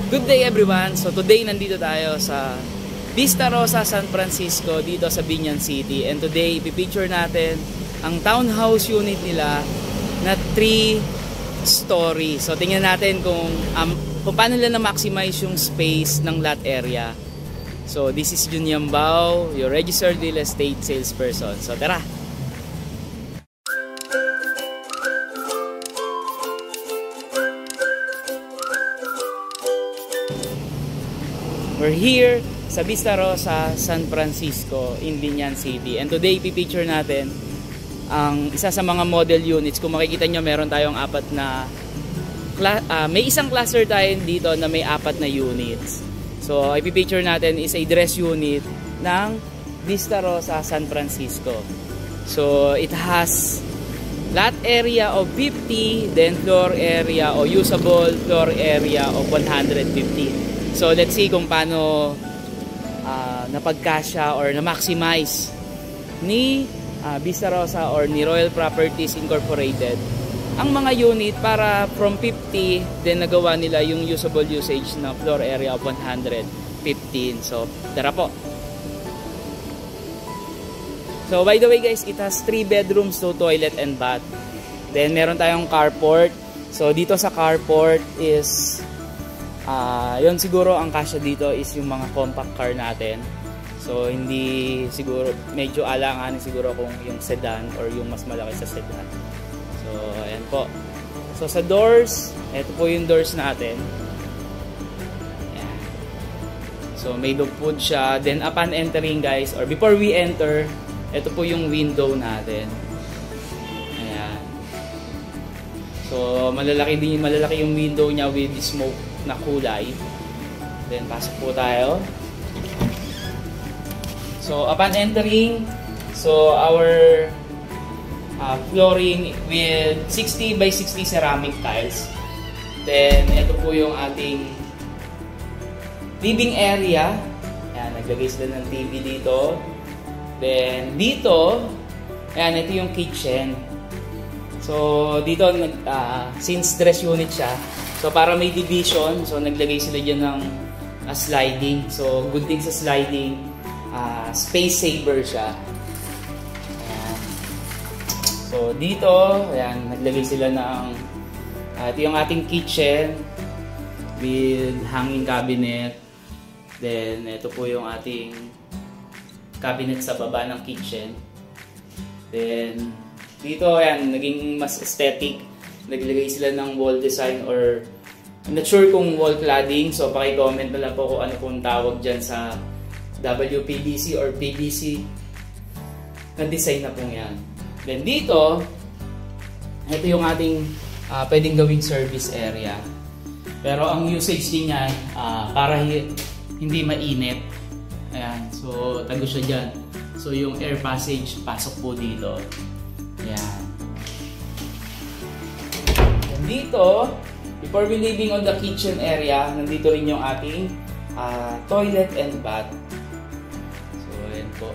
Good day everyone! So today nandito tayo sa Vista Rosa, San Francisco dito sa Binyan City. And today ipipicture natin ang townhouse unit nila na 3-story. So tingnan natin kung paano nila na-maximize yung space ng lot area. So this is Jun Yambao, your registered real estate salesperson. So tara! We're here sa Vista Rosa, San Francisco in Binyan City. And today, ipipicture natin ang isa sa mga model units. Kung makikita nyo, meron tayong may isang cluster tayo dito na may 4 na units. So, ipipicture natin is a dress unit ng Vista Rosa, San Francisco. So, it has lot area of 50, then floor area o usable floor area of 150. So let's see kung paano napagkasya or na-maximize ni Vista Rosa or ni Royal Properties Incorporated ang mga unit para from 50 then nagawa nila yung usable usage na floor area of 115. So tara po. So by the way guys, it has 3 bedrooms, 2 toilet and bath. Then meron tayong carport. So dito sa carport is yun siguro ang kasya dito is yung mga compact car natin. So hindi siguro, medyo alanganin siguro kung yung sedan or yung mas malaki sa sedan. So ayan po. So sa doors, ito po yung doors natin. Ayan. So made of wood siya. Then upon entering guys, or before we enter, ito po yung window natin. Ayan. So malalaki yung window niya with smoke na kulay. Then pasok po tayo. So upon entering, so our flooring with 60 by 60 ceramic tiles. Then ito po yung ating living area. Ayan, naglagay sila ng TV dito. Then dito, ayan, ito yung kitchen. So dito since dress unit siya, so para may division, so naglagay sila dyan ng sliding. So good thing sa sliding, space saver siya. Ayan. So dito, ayan, naglagay sila ng ito yung ating kitchen with hanging cabinet. Then ito po yung ating cabinet sa baba ng kitchen. Then dito, ayan, naging mas aesthetic. Naglagay sila ng wall design or I'm not sure kung wall cladding. So paki-comment na lang po kung ano pong tawag dyan sa WPVC or PVC na design na pong yan. Then dito, ito yung ating pwedeng gawing service area. Pero ang usage din yan para hindi mainit. Ayan, so tago siya dyan. So yung air passage, pasok po dito. Ayan. Dito, before we leaving on the kitchen area, nandito rin yung ating toilet and bath. So, ayan po.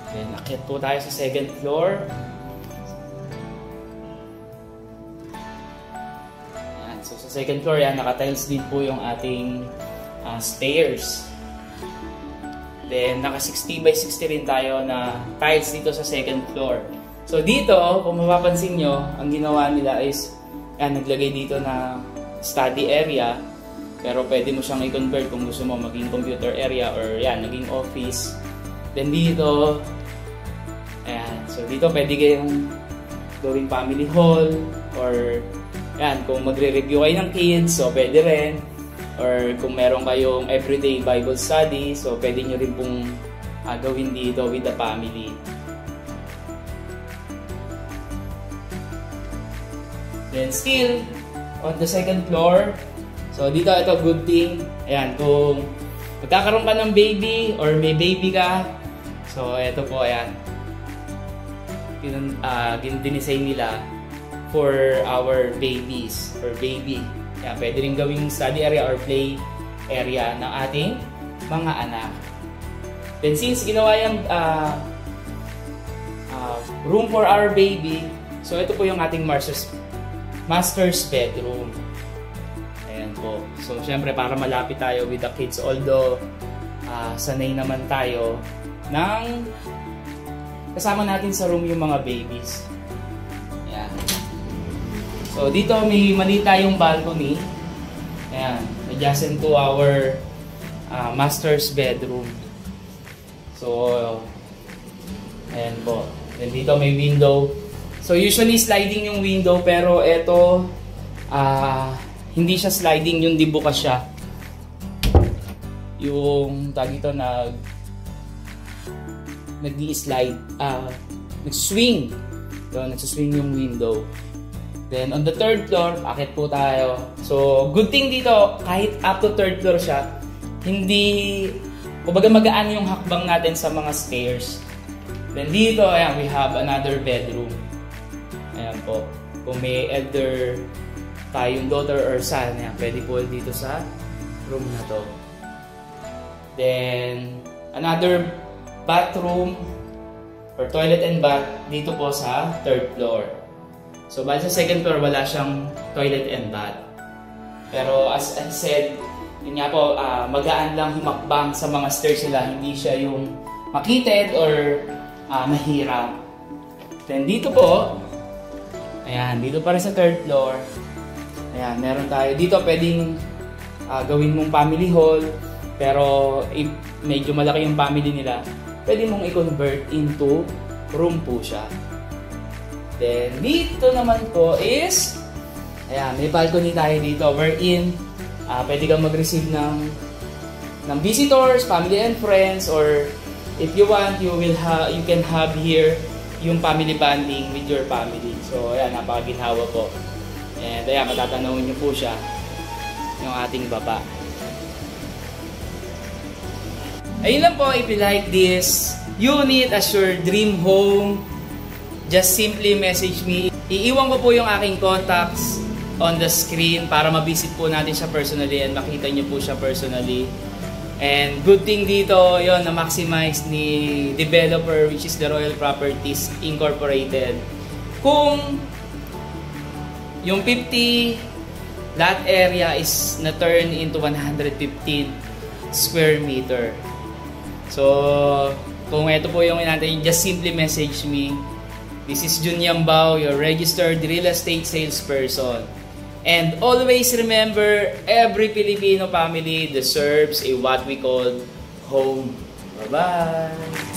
Then, akyat po tayo sa second floor. Ayan. So, sa second floor, yan, naka-tiles din po yung ating stairs. Then, naka 60 by 60 rin tayo na tiles dito sa second floor. So dito, kung mapapansin nyo, ang ginawa nila is naglagay dito na study area. Pero pwede mo siyang i-convert kung gusto mo maging computer area or naging office. Then dito, so dito pwede kayong gawing family hall or kung magre-review kayo ng kids, so pwede rin. Or kung meron kayong everyday Bible study, so pwede nyo rin pong gawin dito with the family. Then still, on the second floor, so dito ito good thing, ayan, kung magkakaroon ka ng baby or may baby ka, so ito po, ayan, dinesign nila for our babies, or baby. Ayan, pwede rin gawing study area or play area ng ating mga anak. Then since ginawa yung room for our baby, so ito po yung ating master's bedroom. Ayan po. So, syempre, para malapit tayo with the kids, although sanay naman tayo ng kasama natin sa room yung mga babies. Ayan. So, dito may mali tayong balcony. Ayan. Adjacent to our master's bedroom. So, ayan po. Then dito may window. So, usually sliding yung window, pero ito, hindi siya sliding, yung dibukas siya. Yung tag ito nag-i-slide, nag-swing. So, nag-swing yung window. Then, on the third floor, akit po tayo. So, good thing dito, kahit up to third floor siya, hindi, kumbaga magaan yung hakbang natin sa mga stairs. Then, dito, ayan, we have another bedroom. Ayan po. Kung may elder tayong daughter or son, ayan, pwede po dito sa room na to. Then, another bathroom or toilet and bath dito po sa third floor. So, bali sa second floor, wala siyang toilet and bath. Pero as I said, yun nga po, magaan lang humakbang sa mga stairs nila. Hindi siya yung makitid or mahirap. Then dito po, ayan, dito pa rin sa third floor. Ayan, meron tayo. Dito pwedeng gawin mong family hall. Pero if medyo malaki yung family nila, pwede mong i-convert into room po siya. Then, dito naman po is, ayan, may balcony tayo dito wherein pwede kang mag-receive ng visitors, family and friends, or if you want, you can have here yung family bonding with your family. So, ayan, napakaginhawa po. And, ayan, matatanawin niyo po siya, yung ating baba. Ayun lang po, if you like this unit as your dream home, just simply message me. Iiwan ko po yung aking contacts on the screen para ma-visit po natin siya personally and makita nyo po siya personally. And good thing dito, yon na-maximize ni developer, which is the Royal Properties Incorporated. Kung yung 50 lot area is na-turn into 115 square meter. So, kung ito po yung natin, just simply message me. This is Jun Yambao, your registered real estate salesperson. And always remember, every Filipino family deserves a what we call home. Bye-bye!